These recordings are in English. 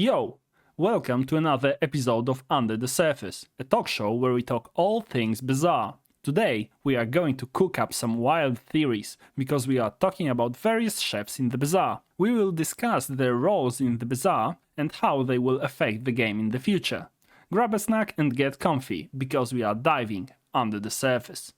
Yo, welcome to another episode of Under the Surface, a talk show where we talk all things bizarre. Today, we are going to cook up some wild theories because we are talking about various chefs in the Bazaar. We will discuss their roles in the Bazaar and how they will affect the game in the future. Grab a snack and get comfy because we are diving under the surface.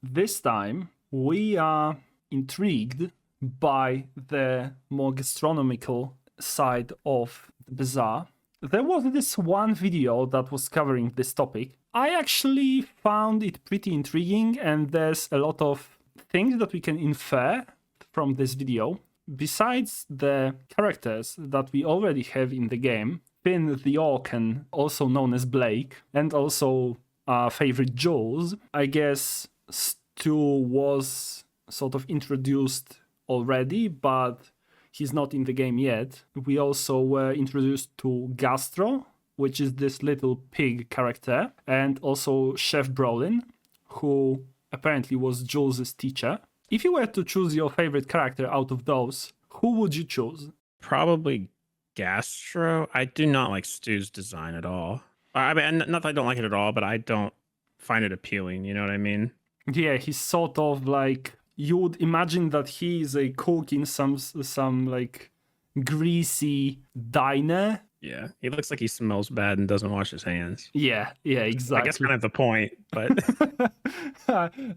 This time, we are intrigued by the more gastronomical side of the Bazaar. There was this one video that was covering this topic. I actually found it pretty intriguing, and there's a lot of things that we can infer from this video. Besides the characters that we already have in the game, Finn the Orcan, also known as Blake, and also our favorite Jules, I guess Stu was sort of introduced already, but he's not in the game yet. We also were introduced to Gastro, which is this little pig character, and also Chef Brolin, who apparently was Jules' teacher. If you were to choose your favorite character out of those, who would you choose? Probably Gastro. I do not like Stu's design at all. I mean, not that I don't like it at all, but I don't find it appealing. You know what I mean? Yeah, he's sort of like, you would imagine that he is a cook in some like greasy diner. Yeah, he looks like he smells bad and doesn't wash his hands. Yeah, exactly. I guess kind of the point, but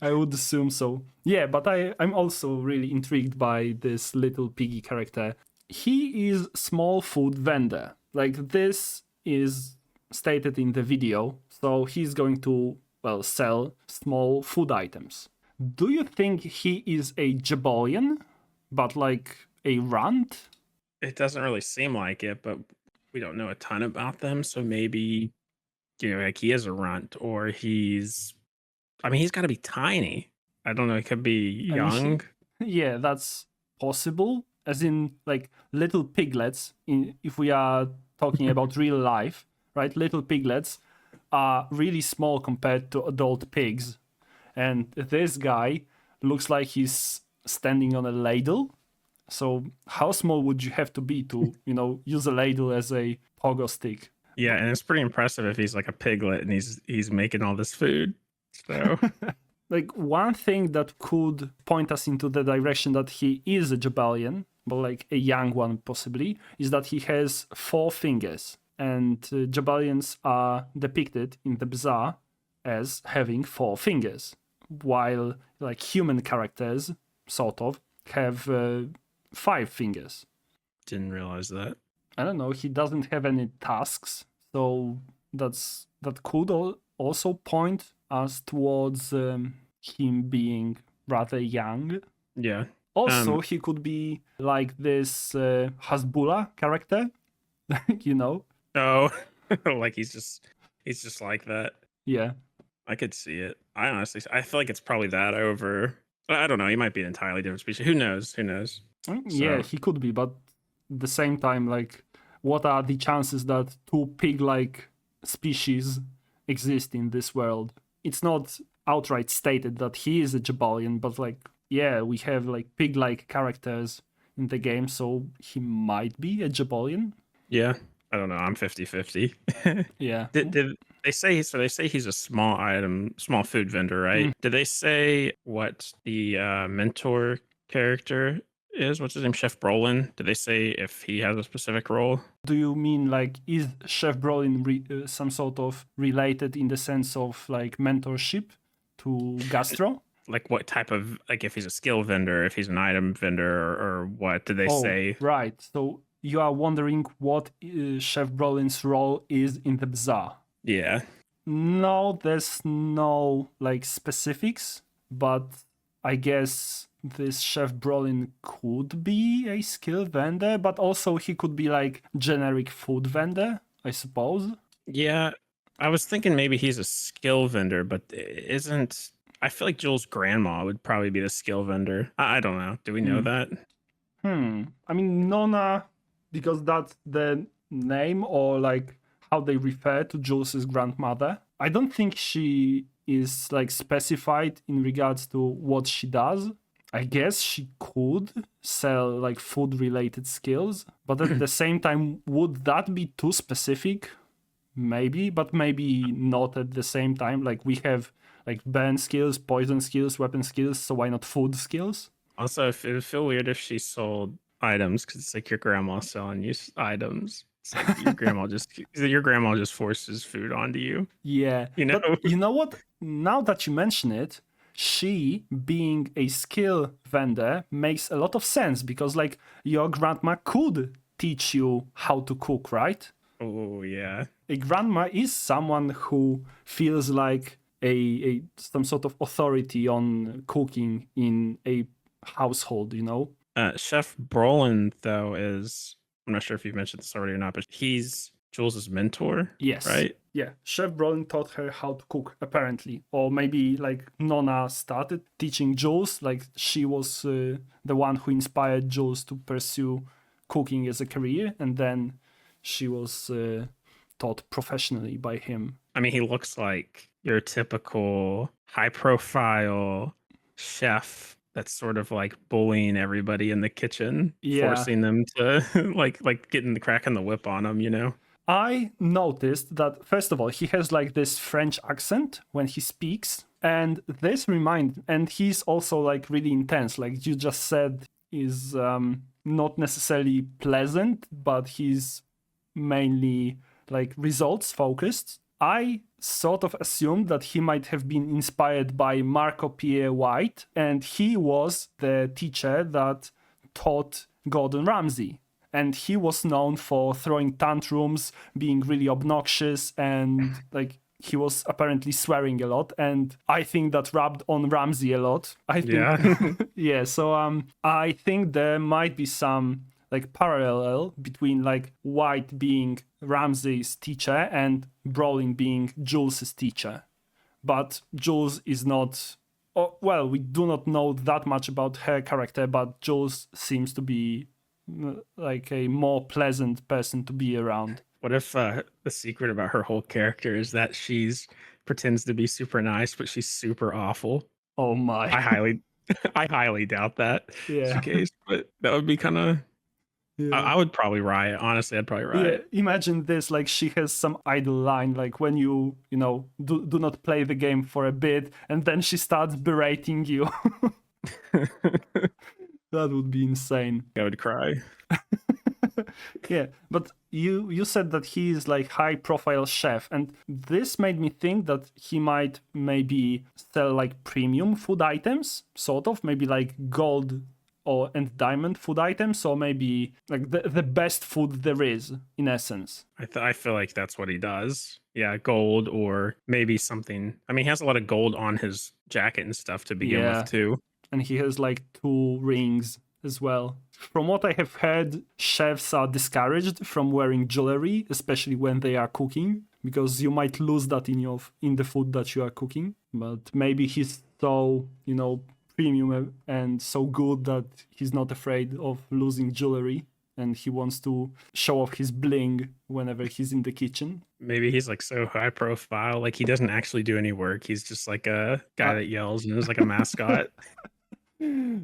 I would assume so. Yeah, but I'm also really intrigued by this little piggy character. He is small food vendor. Like, this is stated in the video. So he's going to, sell small food items. Do you think he is a Jabalian, but like a runt? it doesn't really seem like it. But we don't know a ton about them, so maybe like he is a runt, or he's got to be tiny. I don't know. He could be young. Yeah, that's possible. As in, like, little piglets. If we are talking about real life, right? Little piglets are really small compared to adult pigs. And this guy looks like he's standing on a ladle. So how small would you have to be to, use a ladle as a pogo stick? Yeah, and it's pretty impressive if he's like a piglet and he's making all this food. So like, one thing that could point us into the direction that he is a Jabalian, but like a young one possibly, is that he has 4 fingers. And Jabalians are depicted in the Bazaar as having 4 fingers, while like human characters sort of have 5 fingers. Didn't realize that. I don't know, he doesn't have any tusks, so that could also point us towards him being rather young. Yeah. Also, he could be like this Hasbulla character, Oh, like he's just like that. Yeah. I could see it. I feel like it's probably that over. I don't know. He might be an entirely different species. Who knows? Yeah, he could be, but at the same time, like, what are the chances that 2 pig-like species exist in this world? It's not outright stated that he is a Jabalian, but like, yeah, we have like pig-like characters in the game, so he might be a Jabalian. Yeah. I don't know. I'm 50-50. Yeah. Did they say so? They say he's a small food vendor, right? Did they say what the mentor character is? What's his name? Chef Brolin. Did they say if he has a specific role? Do you mean like, is Chef Brolin some sort of related in the sense of like mentorship to Gastro? Like what type of, like if he's a skill vendor, if he's an item vendor, or what did they say? Right. So you are wondering what Chef Brolin's role is in the Bazaar. Yeah. No, there's no like specifics, but I guess this Chef Brolin could be a skill vendor, but also he could be like generic food vendor, I suppose. Yeah, I was thinking maybe he's a skill vendor, but isn't... I feel like Jules' grandma would probably be the skill vendor. I don't know. Do we know that? I mean, Nona, because that's the name or like how they refer to Jules' grandmother. I don't think she is like specified in regards to what she does. I guess she could sell like food related skills, but at the same time, would that be too specific? Maybe, but maybe not at the same time. Like we have like burn skills, poison skills, weapon skills, so why not food skills? Also, if it would feel weird if she sold items because it's like your grandma selling you items. It's like your grandma just forces food onto you. Yeah, You know, but you know what? Now that you mention it, she being a skill vendor makes a lot of sense because like your grandma could teach you how to cook, right? oh yeah, A grandma is someone who feels like a some sort of authority on cooking in a household, you know? Chef Brolin though is I'm not sure if you've mentioned this already or not, but he's Jules's mentor, Yes. right? Yeah. Chef Brolin taught her how to cook, apparently. Or maybe like Nonna started teaching Jules, like she was the one who inspired Jules to pursue cooking as a career, and then she was taught professionally by him. I mean, he looks like your typical high profile chef that's sort of like bullying everybody in the kitchen, Yeah. forcing them to like getting the crack in the whip on them, you know? I noticed that first of all he has like this French accent when he speaks, and and he's also like really intense, like you just said, is not necessarily pleasant, but he's mainly like results focused. I sort of assumed that he might have been inspired by Marco Pierre White, and he was the teacher that taught Gordon Ramsay. And he was known for throwing tantrums, being really obnoxious, and like he was apparently swearing a lot. And I think that rubbed on Ramsay a lot. I think, Yeah. yeah. So I think there might be some like parallel between like White being Ramsay's teacher and Brolin being Jules's teacher. But Jules is not. Oh, well, we do not know that much about her character, but Jules seems to be like a more pleasant person to be around. What if the secret about her whole character is that she's pretends to be super nice, but she's super awful? Oh my. I highly, I highly doubt that. Is the Yeah. case, but that would be kind of. Yeah. I would probably riot. Honestly, I'd probably Yeah, riot. imagine this, like she has some idle line, like when you know, do not play the game for a bit, and then she starts berating you. That would be insane. I would cry. Yeah, but you said that he is like high profile chef, and this made me think that he might maybe sell like premium food items, sort of, maybe like gold or and diamond food items, or maybe like the best food there is, in essence. I feel like that's what he does. Yeah, gold or maybe something. I mean, he has a lot of gold on his jacket and stuff to begin Yeah. with too. And he has like 2 rings as well. From what I have heard, chefs are discouraged from wearing jewelry, especially when they are cooking, because you might lose that in the food that you are cooking. But maybe he's so, you know, premium and so good that he's not afraid of losing jewelry, and he wants to show off his bling whenever he's in the kitchen. Maybe he's like so high profile, like he doesn't actually do any work. He's just like a guy that yells and is like a mascot.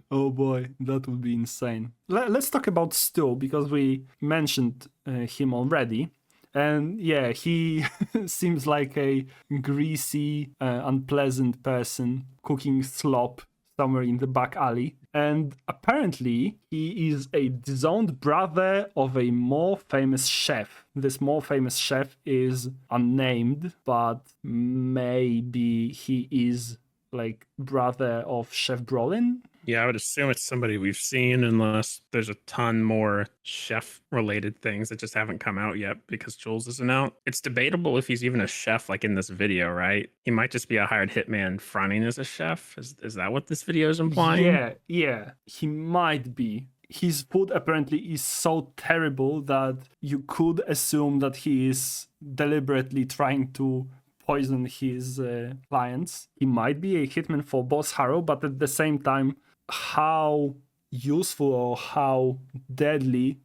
Oh boy, that would be insane. Let's talk about Stu, because we mentioned him already. And yeah, he seems like a greasy, unpleasant person cooking slop somewhere in the back alley. And apparently, he is a disowned brother of a more famous chef. This more famous chef is unnamed, but maybe he is like brother of Chef Brolin. Yeah, I would assume it's somebody we've seen, unless there's a ton more chef related things that just haven't come out yet because Jules isn't out. It's debatable if he's even a chef, like in this video, right? He might just be a hired hitman fronting as a chef. Is that what this video is implying? Yeah, he might be. His food apparently is so terrible that you could assume that he is deliberately trying to poison his clients. He might be a hitman for Boss Harrow, but at the same time, how useful or how deadly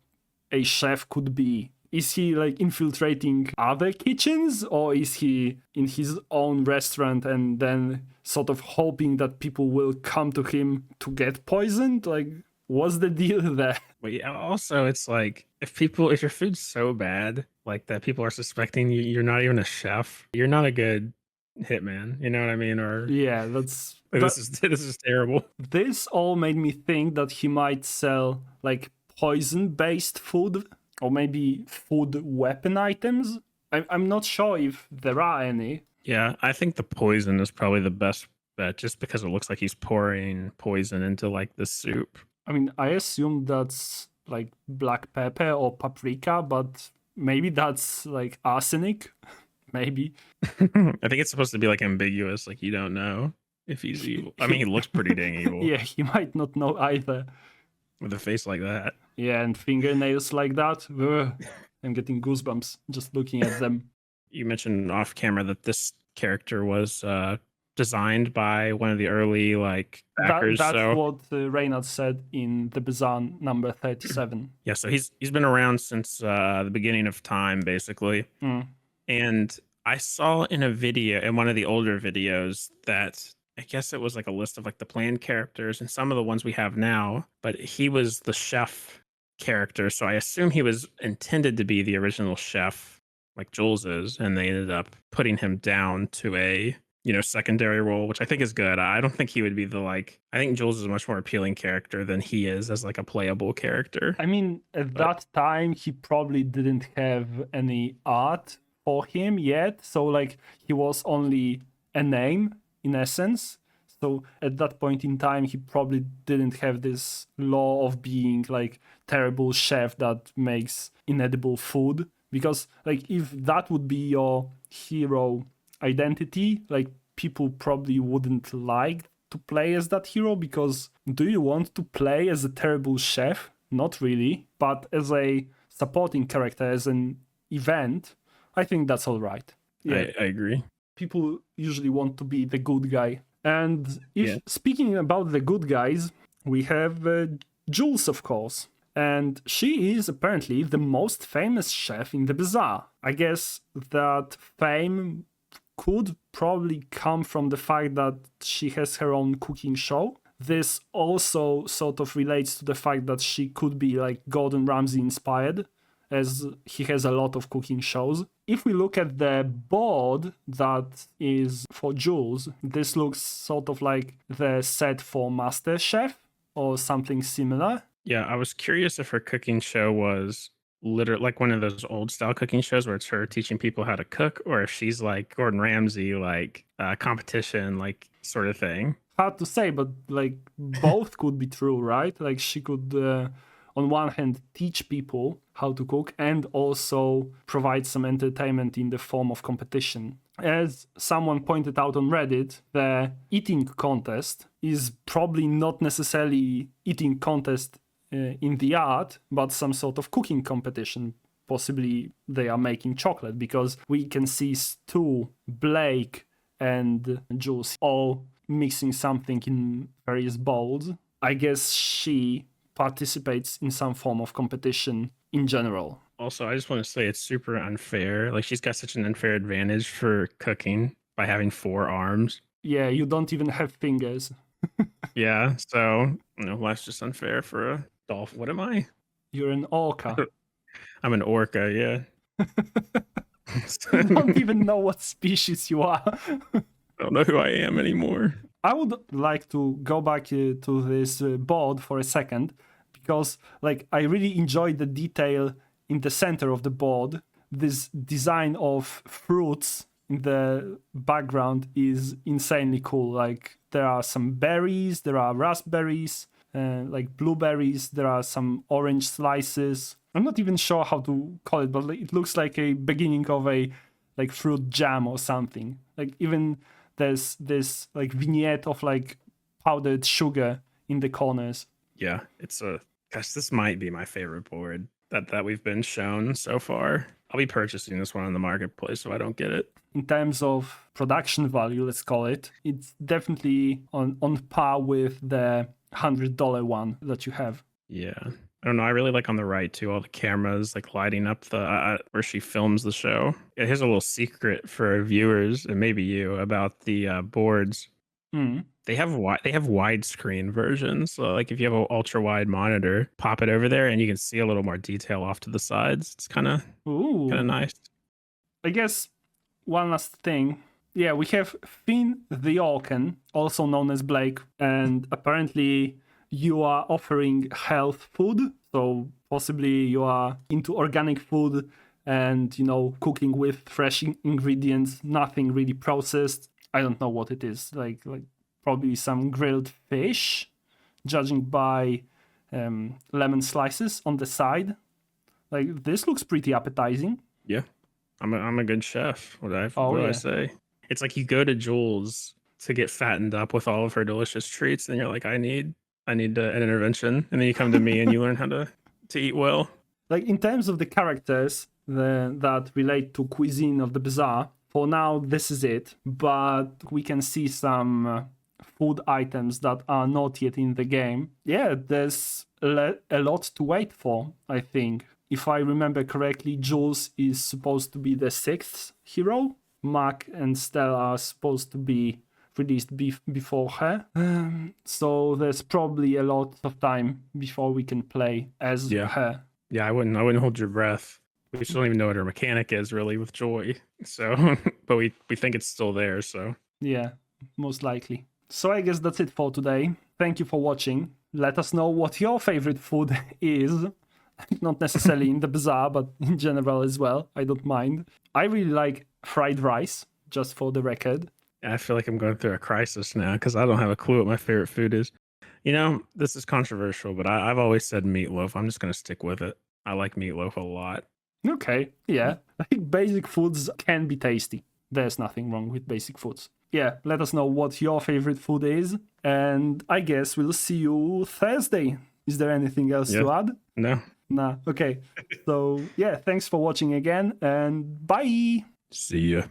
a chef could be Is he like infiltrating other kitchens, or is he in his own restaurant and then sort of hoping that people will come to him to get poisoned? Like, what's the deal there? But yeah, also it's like if your food's so bad, like that people are suspecting you're not even a chef, you're not a good hitman. You know what I mean? Or Yeah, this is terrible. this all made me think that he might sell like poison-based food or maybe food weapon items. I'm not sure if there are any. Yeah, I think the poison is probably the best bet, just because it looks like he's pouring poison into like the soup. I mean, I assume that's like black pepper or paprika, but maybe that's like arsenic. Maybe. I think it's supposed to be like ambiguous, like you don't know if he's evil. I mean, he looks pretty dang evil. Yeah, he might not know either. With a face like that. Yeah, and fingernails like that. Ugh, I'm getting goosebumps just looking at them. You mentioned off camera that this character was designed by one of the early like backers. That's so what Reynard said in the Bazaar number 37. yeah, so he's been around since the beginning of time, basically. Mm. And I saw in a video, in one of the older videos, that I guess it was like a list of like the planned characters and some of the ones we have now, but he was the chef character. So I assume he was intended to be the original chef, like Jules is, and they ended up putting him down to a, secondary role, which I think is good. I don't think he would be I think Jules is a much more appealing character than he is as like a playable character. I mean, at that time, he probably didn't have any art for him yet. So, like, he was only a name in essence. So, at that point in time, he probably didn't have this law of being like terrible chef that makes inedible food. Because, like, if that would be your hero identity, like, people probably wouldn't like to play as that hero, because do you want to play as a terrible chef? Not really. But as a supporting character, as an event, I think that's all right. Yeah, I agree. People usually want to be the good guy. And speaking about the good guys, we have Jules, of course. And she is apparently the most famous chef in the Bazaar. I guess that fame could probably come from the fact that she has her own cooking show. This also sort of relates to the fact that she could be like Gordon Ramsay inspired, as he has a lot of cooking shows. If we look at the board that is for Jules, this looks sort of like the set for Master Chef or something similar. Yeah, I was curious if her cooking show was literally like one of those old style cooking shows where it's her teaching people how to cook, or if she's like Gordon Ramsay, like competition, like sort of thing. Hard to say, but like both could be true, right? Like she could, on one hand, teach people how to cook and also provide some entertainment in the form of competition. As someone pointed out on Reddit, the eating contest is probably not necessarily eating contest in the art, but some sort of cooking competition. Possibly they are making chocolate, because we can see Stu, Blake, and Jules all mixing something in various bowls. I guess she participates in some form of competition in general. Also, I just want to say it's super unfair. Like, she's got such an unfair advantage for cooking by having 4 arms. Yeah, you don't even have fingers. Yeah, so, life's just unfair for a dolphin. What am I? You're an orca. I'm an orca, yeah. You don't even know what species you are. I don't know who I am anymore. I would like to go back to this board for a second, because like I really enjoyed the detail in the center of the board. This design of fruits in the background is insanely cool. Like there are some berries, there are raspberries, like blueberries, there are some orange slices. I'm not even sure how to call it, but it looks like a beginning of a like fruit jam or something. Like even there's this like vignette of like powdered sugar in the corners. Yeah, this might be my favorite board that we've been shown so far. I'll be purchasing this one on the marketplace so I don't get it. In terms of production value, let's call it, it's definitely on par with the $100 one that you have. Yeah. I don't know. I really like on the right too, all the cameras like lighting up the where she films the show. Here's a little secret for viewers and maybe you about the boards. Mm. They have widescreen versions. So like if you have an ultra wide monitor, pop it over there and you can see a little more detail off to the sides. It's kind of Ooh. nice. I guess one last thing. Yeah, we have Finn the Orcan, also known as Blake, and apparently you are offering health food. So possibly you are into organic food and, you know, cooking with fresh ingredients, nothing really processed. I don't know what it is. Like probably some grilled fish, judging by lemon slices on the side. Like this looks pretty appetizing. Yeah. I'm a good chef. What do yeah. I say? It's like you go to Jules to get fattened up with all of her delicious treats, and you're like, I need an intervention, and then you come to me and you learn how to eat well. Like in terms of the characters that relate to cuisine of the Bazaar, for now this is it. But we can see some food items that are not yet in the game. Yeah, there's a lot to wait for, I think. If I remember correctly, Jules is supposed to be the 6th hero. Mac and Stella are supposed to be released before her. So there's probably a lot of time before we can play as her. Yeah, I wouldn't hold your breath. We still don't even know what her mechanic is really with Joy. So, but we think it's still there. So yeah, most likely. So I guess that's it for today. Thank you for watching. Let us know what your favorite food is. Not necessarily in the Bazaar, but in general as well. I don't mind. I really like fried rice, just for the record. I feel like I'm going through a crisis now because I don't have a clue what my favorite food is. You know, this is controversial, but I've always said meatloaf. I'm just going to stick with it. I like meatloaf a lot. Okay, yeah. I think basic foods can be tasty. There's nothing wrong with basic foods. Yeah, let us know what your favorite food is. And I guess we'll see you Thursday. Is there anything else to add? No. Nah, okay. So, yeah, thanks for watching again, and bye! See ya.